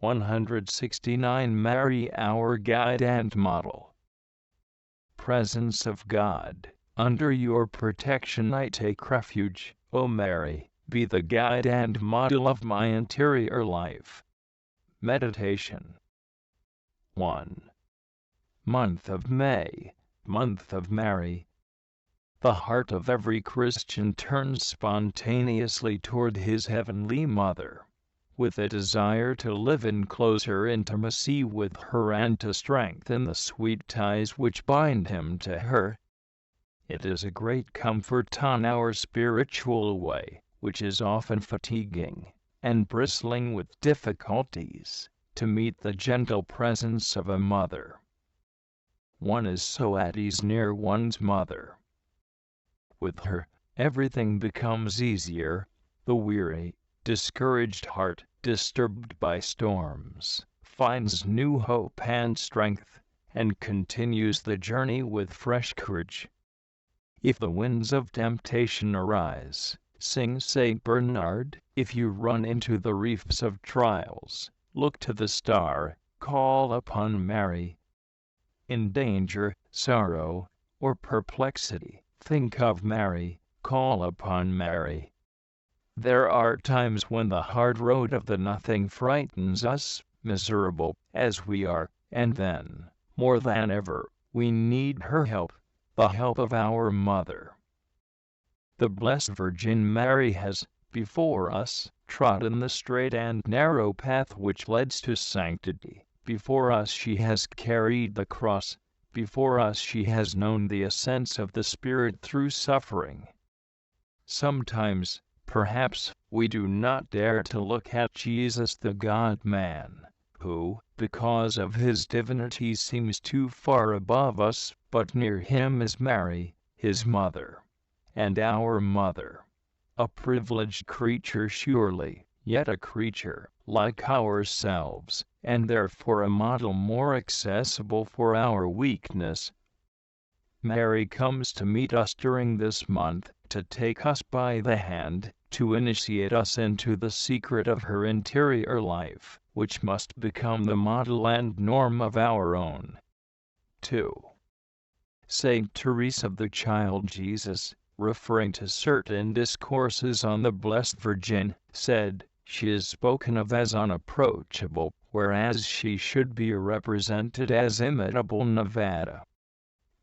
169 Mary, our guide and model. Presence of God, under your protection I take refuge, O Mary, be the guide and model of my interior life. Meditation. 1. Month of May, Month of Mary. The heart of every Christian turns spontaneously toward his Heavenly Mother, with a desire to live in closer intimacy with her and to strengthen the sweet ties which bind him to her. It is a great comfort on our spiritual way, which is often fatiguing and bristling with difficulties, to meet the gentle presence of a mother. One is so at ease near one's mother. With her, everything becomes easier. The weary, discouraged heart, disturbed by storms, finds new hope and strength, and continues the journey with fresh courage. If the winds of temptation arise, sing St. Bernard. If you run into the reefs of trials, look to the star, call upon Mary. In danger, sorrow, or perplexity, think of Mary, call upon Mary. There are times when the hard road of the nothing frightens us, miserable as we are, and then, more than ever, we need her help, the help of our Mother. The Blessed Virgin Mary has, before us, trodden the straight and narrow path which leads to sanctity. Before us she has carried the cross. Before us she has known the ascents of the Spirit through suffering. Sometimes, perhaps, we do not dare to look at Jesus the God-man, who, because of his divinity, seems too far above us, but near him is Mary, his mother, and our mother. A privileged creature surely, yet a creature, like ourselves, and therefore a model more accessible for our weakness. Mary comes to meet us during this month, to take us by the hand, to initiate us into the secret of her interior life, which must become the model and norm of our own. 2. Saint Teresa of the Child Jesus, referring to certain discourses on the Blessed Virgin, said, "She is spoken of as unapproachable, whereas she should be represented as imitable Nevada."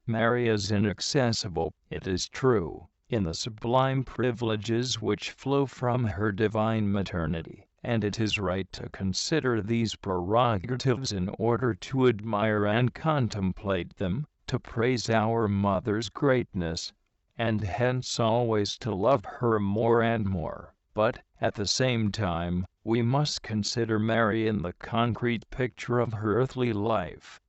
Mary is inaccessible, it is true, in the sublime privileges which flow from her divine maternity, and it is right to consider these prerogatives in order to admire and contemplate them, to praise our Mother's greatness, and hence always to love her more and more. But, at the same time, we must consider Mary in the concrete picture of her earthly life.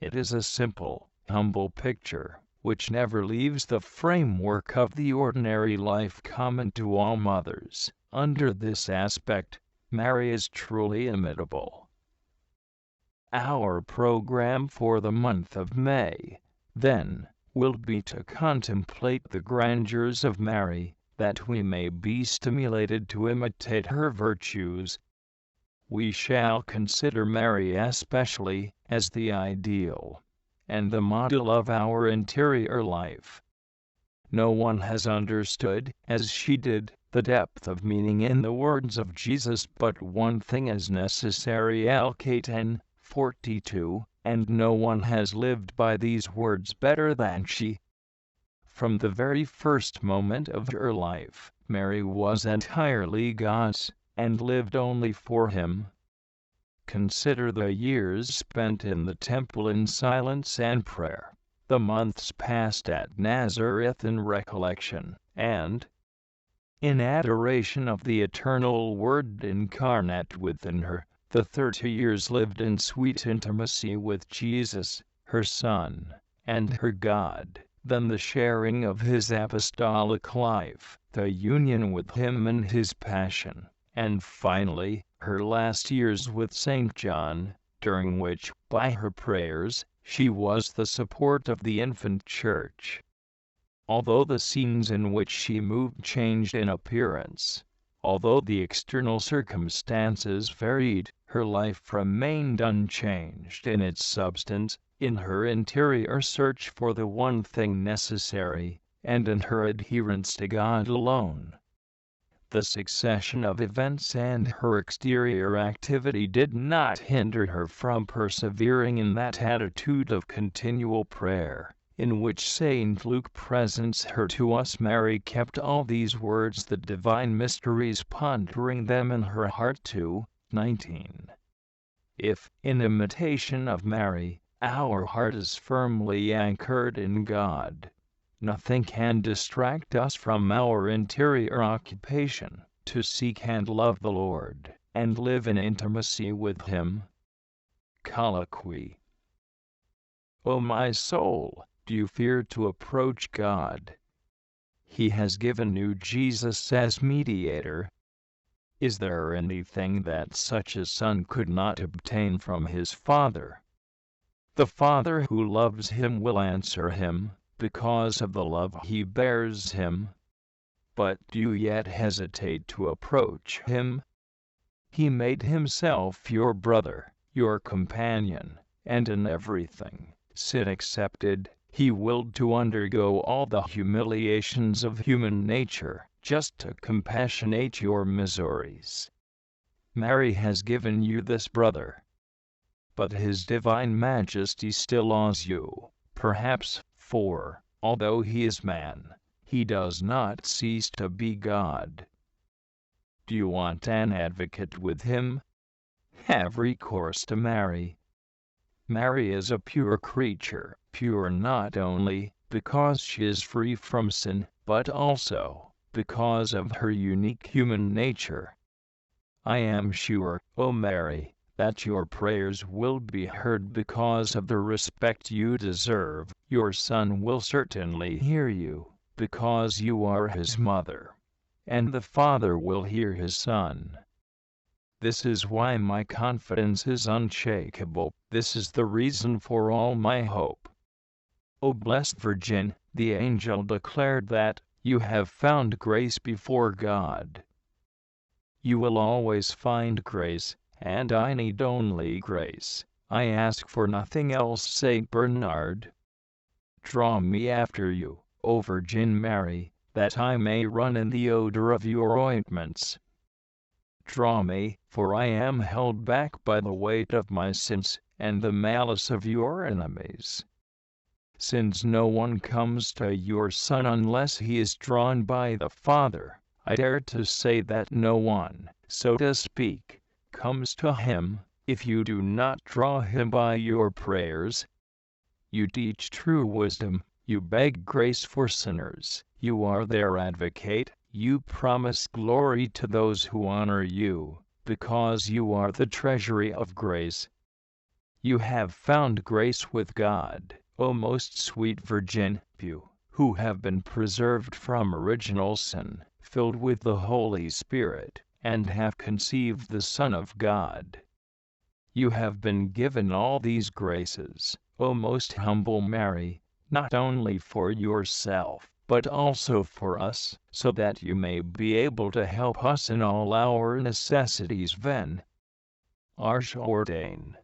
It is a simple, humble picture, which never leaves the framework of the ordinary life common to all mothers. Under this aspect, Mary is truly imitable. Our program for the month of May, then, will be to contemplate the grandeurs of Mary, that we may be stimulated to imitate her virtues. We shall consider Mary especially as the ideal and the model of our interior life. No one has understood, as she did, the depth of meaning in the words of Jesus, "But one thing is necessary," Luke 10:42, and no one has lived by these words better than she. From the very first moment of her life, Mary was entirely God's, and lived only for Him. Consider the years spent in the temple in silence and prayer, the months passed at Nazareth in recollection and in adoration of the eternal Word incarnate within her, the 30 years lived in sweet intimacy with Jesus, her Son, and her God, then the sharing of His apostolic life, the union with Him in His passion, and finally, her last years with St. John, during which, by her prayers, she was the support of the infant church. Although the scenes in which she moved changed in appearance, although the external circumstances varied, Her life remained unchanged in its substance, in her interior search for the one thing necessary, and in her adherence to God alone. The succession of events and her exterior activity did not hinder her from persevering in that attitude of continual prayer, in which St. Luke presents her to us. Mary kept all these words, the divine mysteries, pondering them in her heart too. 19. If, in imitation of Mary, our heart is firmly anchored in God, nothing can distract us from our interior occupation, to seek and love the Lord, and live in intimacy with Him. Colloquy. O my soul, do you fear to approach God? He has given you Jesus as mediator. Is there anything that such a son could not obtain from his Father? The Father who loves him will answer him, because of the love he bears him. But do you yet hesitate to approach him? He made himself your brother, your companion, and in everything, sin excepted, he willed to undergo all the humiliations of human nature, just to compassionate your miseries. Mary has given you this brother. But His Divine Majesty still awes you, perhaps, for, although He is man, He does not cease to be God. Do you want an advocate with Him? Have recourse to Mary. Mary is a pure creature, pure not only because she is free from sin, but also because of her unique human nature. I am sure, O Mary, that your prayers will be heard because of the respect you deserve. Your Son will certainly hear you, because you are His mother, and the Father will hear His Son. This is why my confidence is unshakable. This is the reason for all my hope. O Blessed Virgin, the angel declared that you have found grace before God. You will always find grace, and I need only grace. I ask for nothing else. Saint Bernard. Draw me after you, O Virgin Mary, that I may run in the odor of your ointments. Draw me, for I am held back by the weight of my sins, and the malice of your enemies. Since no one comes to your Son unless he is drawn by the Father, I dare to say that no one, so to speak, comes to Him, if you do not draw him by your prayers. You teach true wisdom, you beg grace for sinners, you are their advocate, you promise glory to those who honor you, because you are the treasury of grace. You have found grace with God, O most sweet Virgin, you, who have been preserved from original sin, filled with the Holy Spirit, and have conceived the Son of God. You have been given all these graces, O most humble Mary, not only for yourself, but also for us, so that you may be able to help us in all our necessities. Ven. Arche ordain.